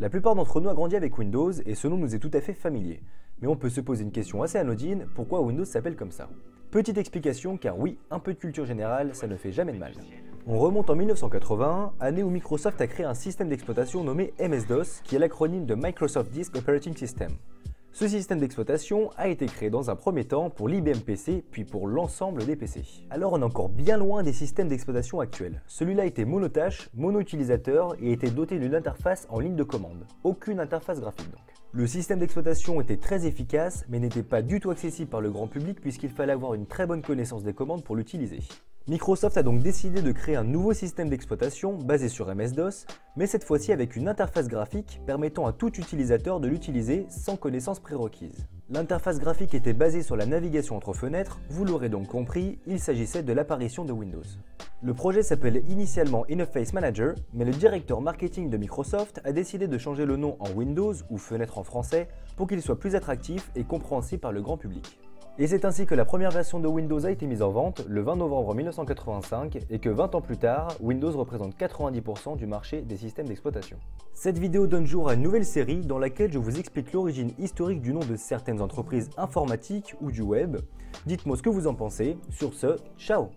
La plupart d'entre nous a grandi avec Windows et ce nom nous est tout à fait familier. Mais on peut se poser une question assez anodine, pourquoi Windows s'appelle comme ça? Petite explication, car oui, un peu de culture générale, ça ne fait jamais de mal. On remonte en 1981, année où Microsoft a créé un système d'exploitation nommé MS-DOS, qui est l'acronyme de Microsoft Disk Operating System. Ce système d'exploitation a été créé dans un premier temps pour l'IBM PC, puis pour l'ensemble des PC. Alors on est encore bien loin des systèmes d'exploitation actuels. Celui-là était monotâche, mono-utilisateur et était doté d'une interface en ligne de commande. Aucune interface graphique donc. Le système d'exploitation était très efficace, mais n'était pas du tout accessible par le grand public puisqu'il fallait avoir une très bonne connaissance des commandes pour l'utiliser. Microsoft a donc décidé de créer un nouveau système d'exploitation basé sur MS-DOS, mais cette fois-ci avec une interface graphique permettant à tout utilisateur de l'utiliser sans connaissance prérequise. L'interface graphique était basée sur la navigation entre fenêtres, vous l'aurez donc compris, il s'agissait de l'apparition de Windows. Le projet s'appelait initialement Interface Manager, mais le directeur marketing de Microsoft a décidé de changer le nom en Windows, ou fenêtre en français, pour qu'il soit plus attractif et compréhensible par le grand public. Et c'est ainsi que la première version de Windows a été mise en vente le 20 novembre 1985 et que 20 ans plus tard, Windows représente 90% du marché des systèmes d'exploitation. Cette vidéo donne jour à une nouvelle série dans laquelle je vous explique l'origine historique du nom de certaines entreprises informatiques ou du web. Dites-moi ce que vous en pensez. Sur ce, ciao!